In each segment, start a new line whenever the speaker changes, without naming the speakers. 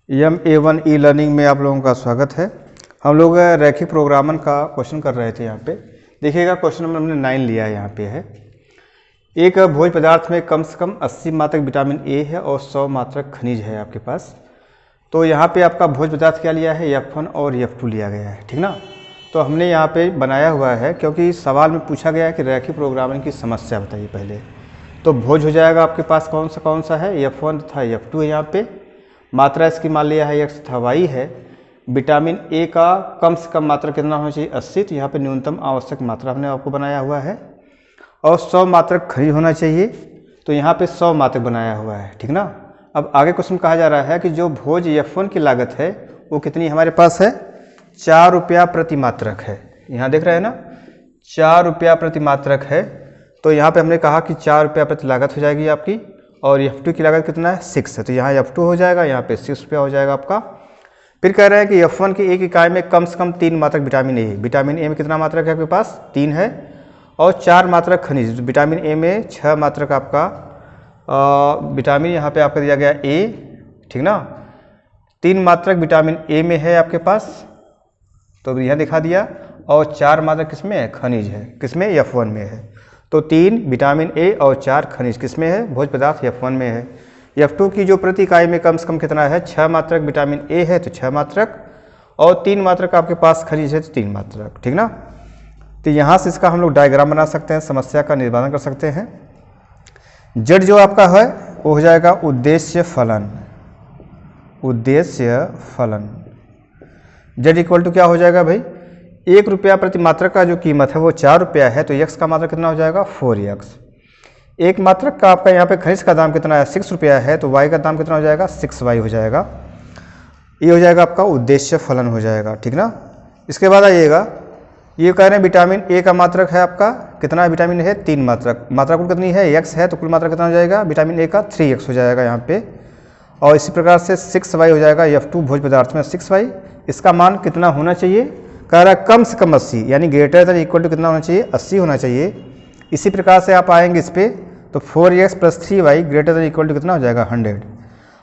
MA1 e learning में आप लोगों का स्वागत है। हम लोग रैखिक प्रोग्रामन का क्वेश्चन कर रहे थे। यहाँ पे देखिएगा, क्वेश्चन नंबर हमने 9 लिया है। यहाँ पे है एक भोज्य पदार्थ में कम से कम 80 मात्रक विटामिन ए है और 100 मात्रक खनिज है आपके पास। तो यहाँ पे आपका भोज्य पदार्थ क्या लिया है, F1 और F2 लिया गया है, ठीक ना। तो हमने यहाँ पे बनाया हुआ है क्योंकि सवाल में पूछा गया है कि रैखिक प्रोग्रामन की समस्या बताइए पहले। तो भोज्य हो जाएगा आपके पास कौन सा है, F1 तथा F2 है। यहाँ पे मात्रा इसकी मान लिया है x तथा y है। विटामिन ए का कम से कम मात्रा कितना होना चाहिए, 80। तो यहाँ पे न्यूनतम आवश्यक मात्रा हमने आपको बनाया हुआ है और 100 मात्रक खनिज होना चाहिए। तो यहाँ पे 100 मात्रक बनाया हुआ है, ठीक ना। अब आगे क्वेश्चन कहा जा रहा है कि जो भोज्य F1 की लागत है वो कितनी हमारे पास है, 4 रुपया प्रति मात्रक है। यहाँ देख रहे हैं ना, 4 रुपया प्रति मात्रक है। तो यहाँ पे हमने कहा कि 4 रुपया प्रति लागत हो जाएगी आपकी, और F2 की लागत कितना है, 6 है। तो यहाँ F2 हो जाएगा, यहाँ पे 6 रुपया हो जाएगा आपका। फिर कह रहे हैं कि F1 की एक इकाई में कम से कम 3 मात्रक विटामिन ए। विटामिन ए में कितना मात्रक है आपके पास, 3 है, और 4 मात्रक खनिज। विटामिन ए में 6 मात्रक आपका विटामिन यहाँ पे आपका दिया गया ए, ठीक ना। 3 मात्रक विटामिन ए में है आपके पास, तो यहाँ दिखा दिया, और 4 मात्रक किसमें है, खनिज है। किसमें, F1 में है। तो 3 विटामिन ए और 4 खनिज किसमें है, भोज्य पदार्थ F1 में है। F2 की जो प्रति इकाई में कम से कम कितना है, 6 मात्रक विटामिन ए है, तो 6 मात्रक, और 3 मात्रक आपके पास खनिज है, तो 3 मात्रक, ठीक ना। तो यहाँ से इसका हम लोग डायग्राम बना सकते हैं, समस्या का निवारण कर सकते हैं। जेड जो आपका है वो हो जाएगा उद्देश्य फलन। उद्देश्य फलन जेड इक्वल टू क्या हो जाएगा भाई, 1 रुपया प्रति मात्रक का जो कीमत है वो 4 रुपया है, तो x का मात्रक कितना हो जाएगा, 4x। 1 मात्रक का आपका यहाँ पे खनिज का दाम कितना है, 6 रुपया है, तो y का दाम कितना हो जाएगा, 6y हो जाएगा। ये हो जाएगा आपका उद्देश्य फलन हो जाएगा, ठीक ना। इसके बाद आइएगा, ये कह रहे हैं विटामिन ए का मात्रक है आपका कितना, विटामिन है 3 मात्रक। मात्रा कुल कितनी है, x है, तो कुल मात्रा कितना हो जाएगा विटामिन ए का, 3x हो जाएगा यहाँ पे। और इसी प्रकार से 6y हो जाएगा, F2 भोज्य पदार्थ में 6y। इसका मान कितना होना चाहिए, कह रहा है कम से कम 80, यानी ग्रेटर देन इक्वल टू कितना होना चाहिए, 80 होना चाहिए। इसी प्रकार से आप आएंगे इस पर, तो 4x + 3y greater than equal to कितना हो जाएगा, 100।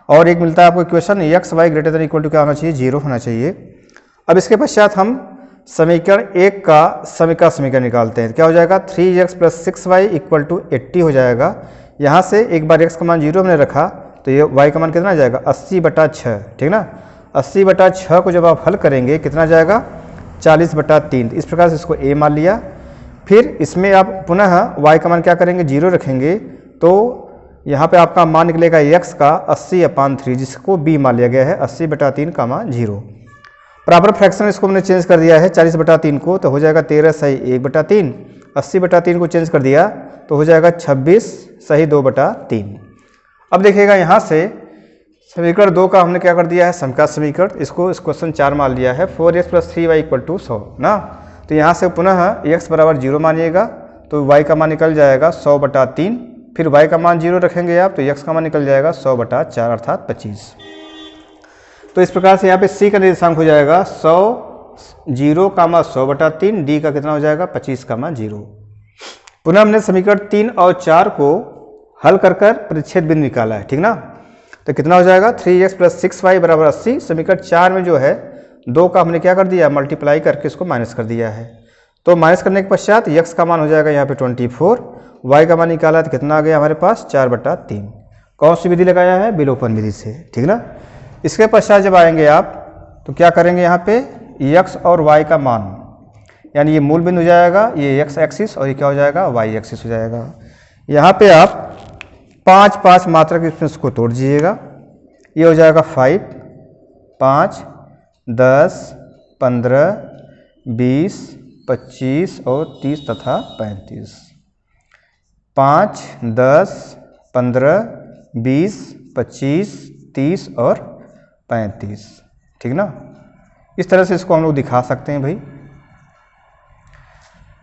और एक मिलता है आपको equation, x y greater than equal to क्या होना चाहिए, 0 होना चाहिए। अब इसके पश्चात हम समीकरण 1 का समीकरण निकालते हैं। क्या हो जाएगा, 3x + 6y = 80 हो जाएगा। यहाँ से एक बार x का मान 0 हमने रखा, तो ये y का मान कितना आ जाएगा, 80/6, ठीक ना। 80/6 को जब आप हल करेंगे कितना जाएगा, 40/3। इस प्रकार से इसको a मान लिया। फिर इसमें आप पुनः y का मान क्या करेंगे, 0 रखेंगे, तो यहाँ पे आपका मान निकलेगा x का 80/3, जिसको b मान लिया गया है, 80/3 का मान 0। प्रॉपर फ्रैक्शन इसको हमने चेंज कर दिया है 40/3 को, तो हो जाएगा 13 सही 1/3। 80/3 को चेंज कर दिया तो हो जाएगा 26 सही 2/3। अब देखिएगा यहाँ से समीकरण 2 का हमने क्या कर दिया है, समका समीकरण। इसको इस क्वेश्चन 4 मान लिया है, 4x + 3y = 100 ना। तो यहाँ से पुनः x = 0 मानिएगा, तो y का मान निकल जाएगा 100/3। फिर y का मान 0 रखेंगे आप, तो x का मान निकल जाएगा 100/4 अर्थात 25। तो इस प्रकार से यहाँ पे c का निर्देशांक हो जाएगा 100, 0, 100/3, d का कितना हो जाएगा, 25, 0। पुनः हमने समीकरण 3 और 4 को हल कर परिच्छेद बिंदु निकाला है, ठीक ना। तो कितना हो जाएगा, 3x + 6y = 80। समीकरण 4 में जो है 2 का हमने क्या कर दिया, मल्टीप्लाई करके इसको माइनस कर दिया है। तो माइनस करने के पश्चात x का मान हो जाएगा यहाँ पे 24, y का मान निकाला तो कितना आ गया हमारे पास, 4/3। कौन सी विधि लगाया है, विलोपन विधि से, ठीक ना। इसके पश्चात जब आएंगे आप तो क्या करेंगे, यहाँ पे x और y का मान, यानी ये मूल बिंदु हो जाएगा, ये x एक्सिस, और ये क्या हो जाएगा, y एक्सिस हो जाएगा। यहाँ पे आप 5 मात्रक इसमें इसको तोड़ दीजिएगा। ये हो जाएगा 5, 5, 10, 15, 20, 25 और 30 तथा 35। 5, 10, 15, 20, 25, 30 और 35, ठीक ना। इस तरह से इसको हम लोग दिखा सकते हैं भाई।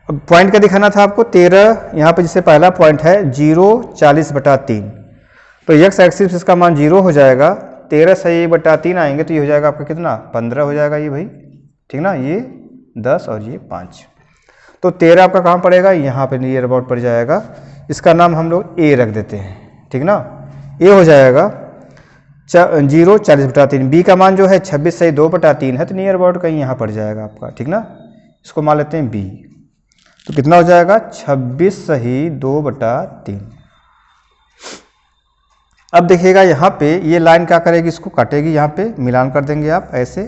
अब पॉइंट क्या दिखाना था आपको, 13, यहाँ पे जैसे पहला पॉइंट है 0, 40/3, तो x एक्सिस इसका मान 0 हो जाएगा। 13 सही 1/3 आएंगे तो ये हो जाएगा आपका कितना, 15 हो जाएगा ये भाई, ठीक ना। ये 10 और ये 5, तो 13 आपका कहाँ पड़ेगा, यहाँ पे नियर अबाउट पड़ जाएगा। इसका नाम हम लोग a रख देते हैं, ठीक ना। ये हो जाएगा 0 40/3, बी का मान जो है 26 सही 2/3 है, तो नियर अबाउट कहीं यहाँ पड़ जाएगा आपका, ठीक ना। इसको मान लेते हैं बी, तो कितना हो जाएगा 26 सही 2/3। अब देखिएगा यहाँ पे ये लाइन क्या करेगी, इसको काटेगी, यहाँ पे मिलान कर देंगे आप ऐसे।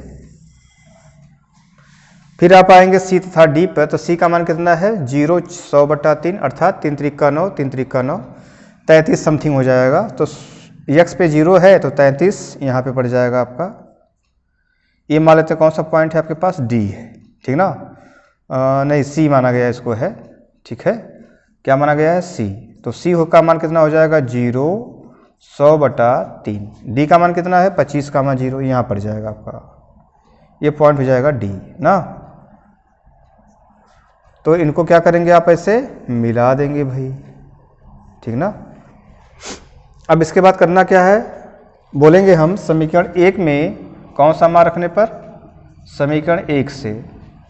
फिर आप आएंगे सी तथा डी पर, तो सी का मान कितना है 0 100/3 अर्थात 3 त्रिक का 9 3 त्रिक का 9 33 समथिंग हो जाएगा। तो यक्स पे 0 है तो 33 यहाँ पे पड़ जाएगा आपका। ये मान लेते हैं कौन सा पॉइंट है आपके पास, डी है, ठीक ना। नहीं सी माना गया इसको है, ठीक है, क्या माना गया है सी। तो सी का मान कितना हो जाएगा 0 100/3। डी का मान कितना है 25 का मान 0 यहाँ पड़ जाएगा आपका, ये पॉइंट हो जाएगा डी ना। तो इनको क्या करेंगे आप ऐसे मिला देंगे भाई, ठीक ना। अब इसके बाद करना क्या है, बोलेंगे हम समीकरण 1 में कौन सा मान रखने पर, समीकरण 1 से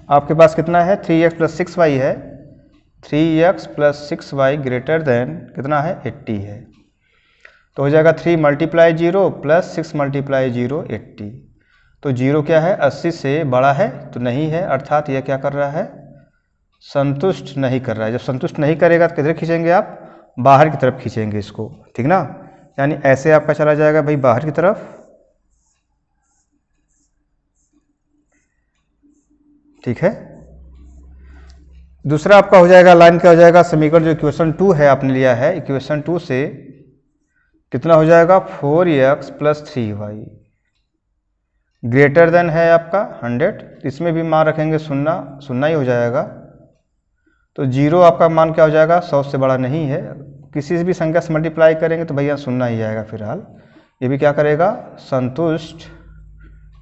आपके पास कितना है 3x + 6y है, 3x + 6y ग्रेटर देन कितना है 80 है। तो हो जाएगा 3 × 0 + 6 × 0 80। तो 0 क्या है 80 से बड़ा है तो नहीं है, अर्थात यह क्या कर रहा है संतुष्ट नहीं कर रहा है। जब संतुष्ट नहीं करेगा तो किधर खींचेंगे आप, बाहर की तरफ खींचेंगे इसको, ठीक ना। यानी ऐसे आपका चला जाएगा भाई बाहर की तरफ, ठीक है। दूसरा आपका हो जाएगा लाइन क्या हो जाएगा, समीकरण जो इक्वेशन 2 है आपने लिया है, इक्वेशन 2 से कितना हो जाएगा 4x + 3y ग्रेटर देन है आपका 100। इसमें भी मान रखेंगे 0 ही हो जाएगा। तो 0 आपका मान क्या हो जाएगा 100 से बड़ा नहीं है, किसी भी संख्या से मल्टीप्लाई करेंगे तो भैया 0 ही आएगा फिलहाल। ये भी क्या करेगा संतुष्ट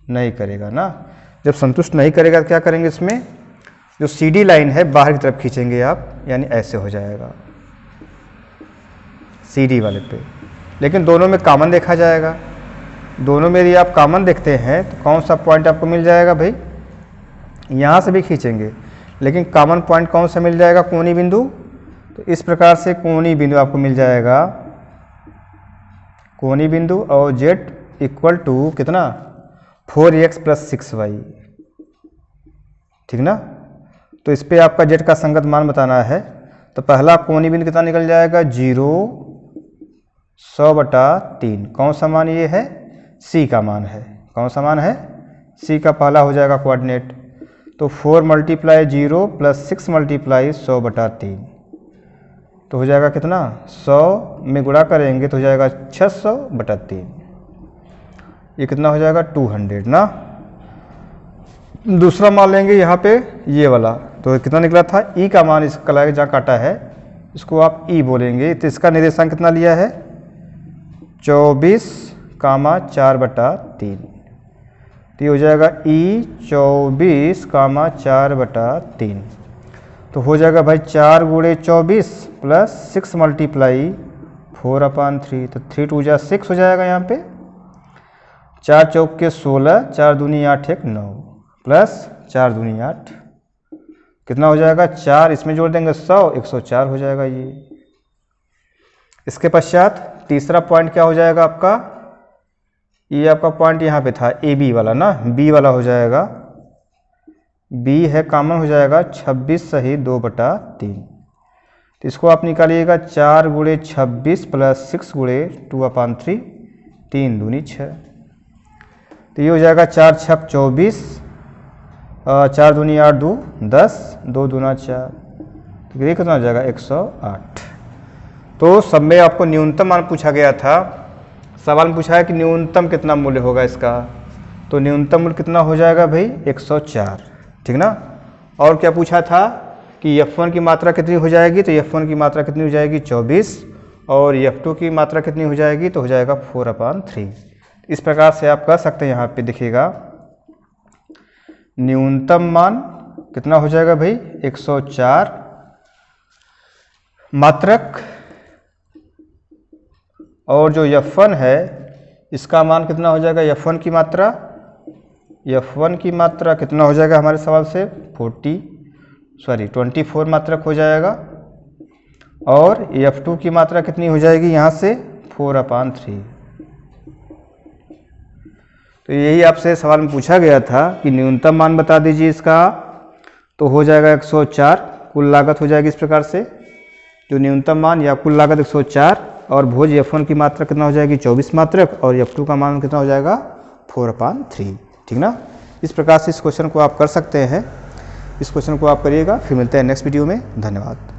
नहीं करेगा ना। जब संतुष्ट नहीं करेगा तो क्या करेंगे, इसमें जो CD लाइन है बाहर की तरफ खींचेंगे आप, यानी ऐसे हो जाएगा CD वाले पे। लेकिन दोनों में कॉमन देखा जाएगा, दोनों में यदि आप कॉमन देखते हैं तो कौन सा पॉइंट आपको मिल जाएगा भाई, यहाँ से भी खींचेंगे लेकिन कॉमन पॉइंट कौन सा मिल जाएगा, कोणीय बिंदु। तो इस प्रकार से कोणीय बिंदु आपको मिल जाएगा, कोणीय बिंदु, और z = कितना 4x + 6y, ठीक ना। तो इस पे आपका z का संगत मान बताना है। तो पहला कोणीय बिंदु कितना निकल जाएगा 0 100/3। कौन सा मान ये है, c का मान है। कौन सा मान है, c का पहला हो जाएगा कोऑर्डिनेट। तो 4 × 0 + 6 × 100/3, तो हो जाएगा कितना 100 में गुणा करेंगे तो हो जाएगा 600/3। ये कितना हो जाएगा 200 ना। दूसरा मान लेंगे यहाँ पे ये वाला, तो कितना निकला था e का मान, इसका लगा जहाँ काटा है इसको आप e बोलेंगे। तो इसका निर्देशांक कितना लिया है 24,4/3। तो ये हो जाएगा e 24,4/3। तो हो जाएगा भाई 4 × 24 + 6 × 4/3। तो 3 × 2 = 6 हो जाएगा यहाँ पे। 4 चौक के 16, 4 दूनी 8 1 9 प्लस 4 दूनी 8 कितना हो जाएगा 4, इसमें जोड़ देंगे 100 104 हो जाएगा ये। इसके पश्चात तीसरा पॉइंट क्या हो जाएगा आपका, ये आपका पॉइंट यहाँ पे था ए बी वाला ना, बी वाला हो जाएगा, बी है कॉमन हो जाएगा 26 सही 2/3। तो इसको आप निकालिएगा 4 × 26 + 6 × 2/3, 3 दूनी 6। तो ये हो जाएगा 4 छक 24, 4 दूनी 8 2 10, 2 दूना 4, तो ये कितना हो जाएगा 108। तो सब में आपको न्यूनतम मान पूछा गया था, सवाल में पूछा है कि न्यूनतम कितना मूल्य होगा इसका। तो न्यूनतम मूल्य कितना हो जाएगा भाई 104, ठीक ना। और क्या पूछा था कि F1 की मात्रा कितनी हो जाएगी, तो F1 की मात्रा कितनी हो जाएगी 24, और F2 की मात्रा कितनी हो जाएगी, तो हो जाएगा 4/3। इस प्रकार से आप कर सकते हैं। यहाँ पे देखिएगा न्यूनतम मान कितना हो जाएगा भाई 104 मात्रक, और जो F1 है इसका मान कितना हो जाएगा, F1 की मात्रा कितना हो जाएगा हमारे सवाल से 24 मात्रक हो जाएगा, और F2 की मात्रा कितनी हो जाएगी यहाँ से 4/3। तो यही आपसे सवाल में पूछा गया था कि न्यूनतम मान बता दीजिए इसका, तो हो जाएगा 104। कुल लागत हो जाएगी इस प्रकार से, जो न्यूनतम मान या कुल लागत 104, और भोज F1 की मात्रा कितना हो जाएगी 24 मात्रक, और F2 का मान कितना हो जाएगा 4/3। ठीक ना। इस प्रकार से इस क्वेश्चन को आप कर सकते हैं। इस क्वेश्चन को आप करिएगा। फिर मिलते हैं नेक्स्ट वीडियो में। धन्यवाद।